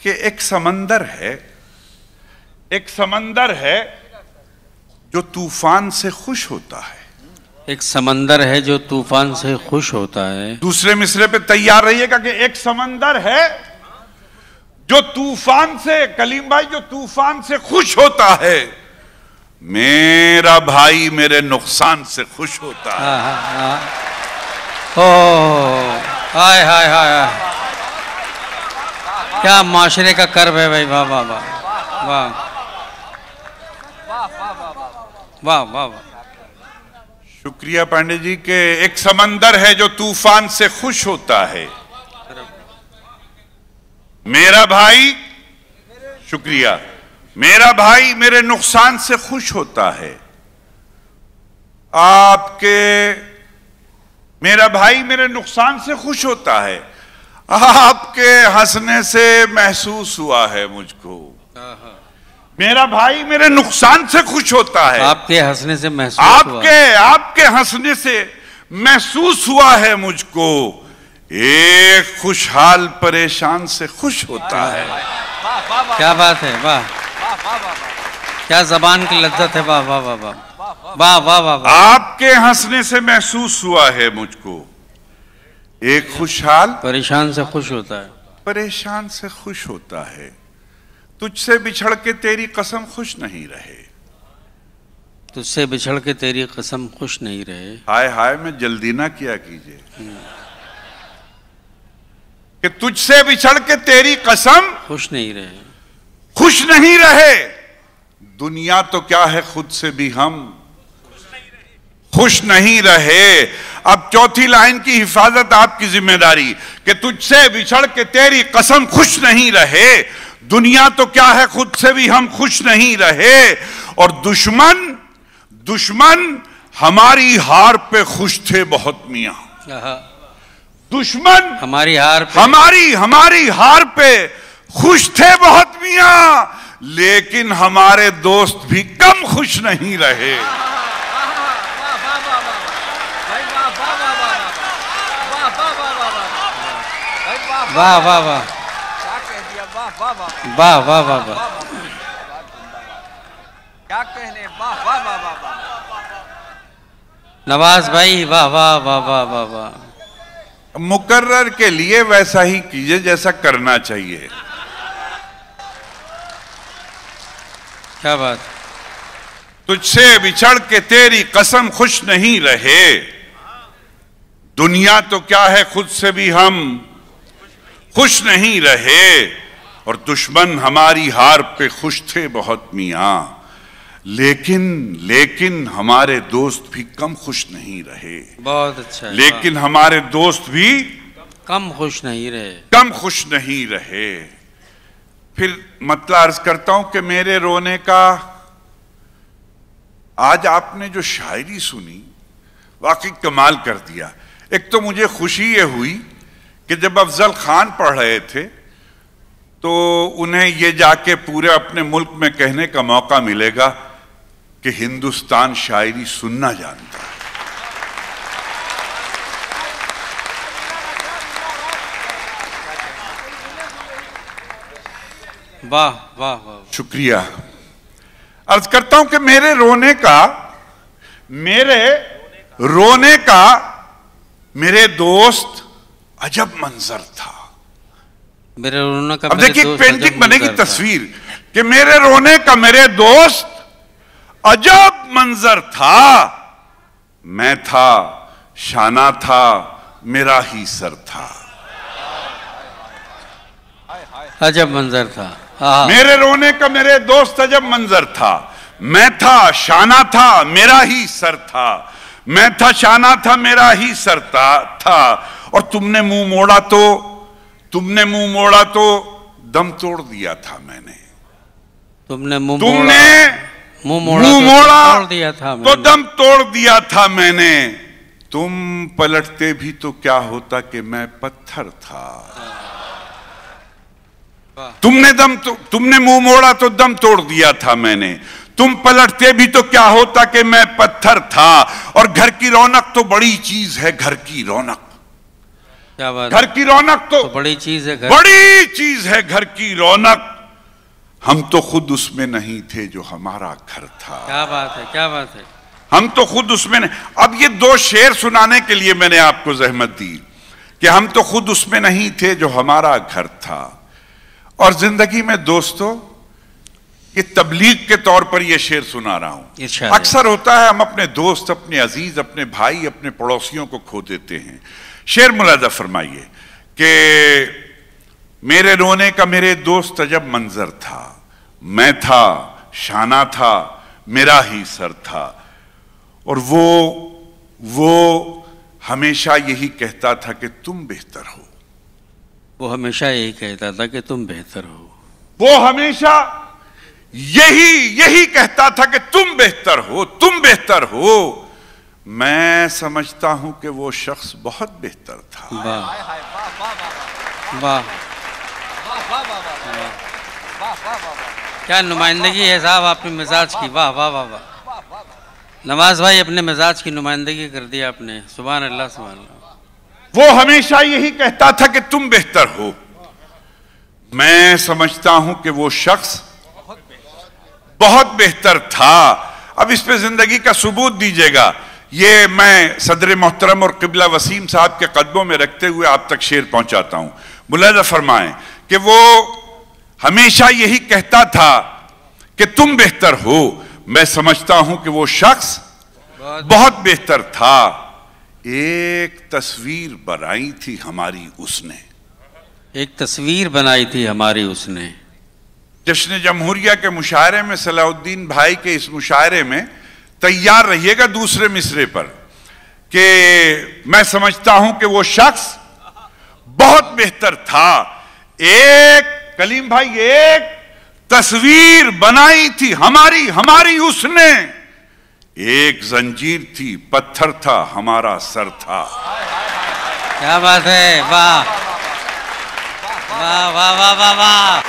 कि एक समंदर है जो तूफान से खुश होता है। एक समंदर है जो तूफान से खुश होता है। दूसरे मिसरे पे तैयार रहिएगा कि एक समंदर है जो तूफान से, कलीम भाई, जो तूफान से खुश होता है। मेरा भाई मेरे नुकसान से खुश होता है। ओ हाय हाय हाय, क्या माशरे का कर्ब है भाई। वाह वाह वाह वाह वाह वाह वाह। शुक्रिया पांडे जी के एक समंदर है जो तूफान से खुश होता है। मेरा भाई, शुक्रिया, मेरा भाई मेरे नुकसान से खुश होता है। मेरा भाई मेरे नुकसान से खुश होता है। आपके हंसने से महसूस हुआ है मुझको। मेरा भाई मेरे नुकसान से खुश होता है। आपके हंसने से महसूस आपके हंसने से महसूस हुआ है मुझको। एक खुशहाल परेशान से खुश होता है। क्या बात है, वाह, क्या जबान की लज्जत है। वाह वाह वाह वाह वाह वाह वाह। आपके हंसने से महसूस हुआ है मुझको। एक खुशहाल परेशान से खुश होता है। परेशान से खुश होता है। तुझसे बिछड़ के तेरी कसम खुश नहीं रहे। तुझसे बिछड़ के तेरी कसम खुश नहीं रहे। हाय हाय, में जल्दी ना किया कीजिए कि तुझसे बिछड़ के तेरी कसम खुश नहीं रहे। खुश नहीं रहे। दुनिया तो क्या है, खुद से भी हम खुश नहीं रहे। अब चौथी लाइन की हिफाजत आपकी जिम्मेदारी कि तुझसे बिछड़ के तेरी कसम खुश नहीं रहे। दुनिया तो क्या है, खुद से भी हम खुश नहीं रहे। और दुश्मन हमारी हार पे खुश थे बहुत मियां। दुश्मन हमारी हार पे खुश थे बहुत मियां, लेकिन हमारे दोस्त भी कम खुश नहीं रहे। वाह वाह वाह वाह वाह वाह वाह, क्या कहने। वाह वाह वाह वाह। नवाज भाई, वाह वाह वाह वाह वाह वाह। मुकर्रर के लिए वैसा ही कीजिए जैसा करना चाहिए। क्या बात। तुझसे बिछड़ के तेरी कसम खुश नहीं रहे। दुनिया तो क्या है, खुद से भी हम खुश नहीं रहे। और दुश्मन हमारी हार पे खुश थे बहुत मियां, लेकिन हमारे दोस्त भी कम खुश नहीं रहे। बहुत अच्छा है। लेकिन हमारे दोस्त भी कम खुश नहीं रहे। फिर मतलब अर्ज करता हूं कि मेरे रोने का, आज आपने जो शायरी सुनी वाकई कमाल कर दिया। एक तो मुझे खुशी ये हुई कि जब अफजल खान पढ़ रहे थे तो उन्हें ये जाके पूरे अपने मुल्क में कहने का मौका मिलेगा कि हिंदुस्तान शायरी सुनना जानता है। वाह वाह वाह, शुक्रिया। अर्ज करता हूं कि मेरे रोने का मेरे दोस्त अजब मंजर था। मेरे रोने का, अब देखिए पेंटिंग बनेगी तस्वीर कि मेरे रोने का मेरे दोस्त अजब मंजर था। मैं था, शाना था, मेरा ही सर था। अजब मंजर था। मेरे रोने का मेरे दोस्त अजब मंजर था। मैं था, शाना था, मेरा ही सर था। मैं था, शाना था, मेरा ही सर था। और तुमने मुंह मोड़ा तो दम तोड़ दिया था मैंने। तुमने मुंह मोड़ा तो दम तोड़ दिया था मैंने। तुम पलटते भी तो क्या होता कि मैं पत्थर था। तुमने मुंह मोड़ा तो दम तोड़ दिया था मैंने। तुम पलटते भी तो क्या होता कि मैं पत्थर था। और घर की रौनक तो बड़ी चीज है, घर की रौनक। क्या बात घर की रौनक तो बड़ी चीज है, बड़ी चीज है घर की रौनक। हम तो खुद उसमें नहीं थे जो हमारा घर था। क्या बात है, क्या बात है। हम तो खुद उसमें नहीं। अब ये दो शेर सुनाने के लिए मैंने आपको जहमत दी कि हम तो खुद उसमें नहीं थे जो हमारा घर था। और जिंदगी में दोस्तों ये तबलीग के तौर पर ये शेर सुना रहा हूं। अक्सर होता है हम अपने दोस्त, अपने अजीज, अपने भाई, अपने पड़ोसियों को खो देते हैं। शेर मुलाजा फरमाइए कि मेरे रोने का मेरे दोस्त अजब मंजर था, मैं था, शाना था, मेरा ही सर था, और वो हमेशा यही कहता था कि तुम बेहतर हो। वो हमेशा यही कहता था कि तुम बेहतर हो। वो हमेशा यही कहता था कि तुम बेहतर हो, तुम बेहतर हो। मैं समझता हूं कि वो शख्स बहुत बेहतर था। वाह वाह, क्या नुमाइंदगी है साहब आपने मिजाज की। वाह वाह वाह वाह। नवाज भाई अपने मिजाज की नुमाइंदगी कर दी आपने। सुभान अल्लाह, सुभान अल्लाह। वो हमेशा यही कहता था कि तुम बेहतर हो। मैं समझता हूं कि वो शख्स बहुत बेहतर था। अब इस पे जिंदगी का सबूत दीजिएगा। ये मैं सदर मोहतरम और किबला वसीम साहब के कदमों में रखते हुए आप तक शेर पहुंचाता हूं। मुलाजा फरमाएं कि वो हमेशा यही कहता था कि तुम बेहतर हो। मैं समझता हूं कि वो शख्स बहुत बेहतर था। एक तस्वीर बनाई थी हमारी उसने। एक तस्वीर बनाई थी हमारी उसने। जश्न जमहूरिया के मुशायरे में सलाउद्दीन भाई के इस मुशायरे में तैयार रहिएगा दूसरे मिसरे पर कि मैं समझता हूं कि वो शख्स बहुत बेहतर था। एक कलीम भाई, एक तस्वीर बनाई थी हमारी उसने। एक जंजीर थी, पत्थर था, हमारा सर था। क्या बात है। वाह वाह वाह वाह वाह वाह।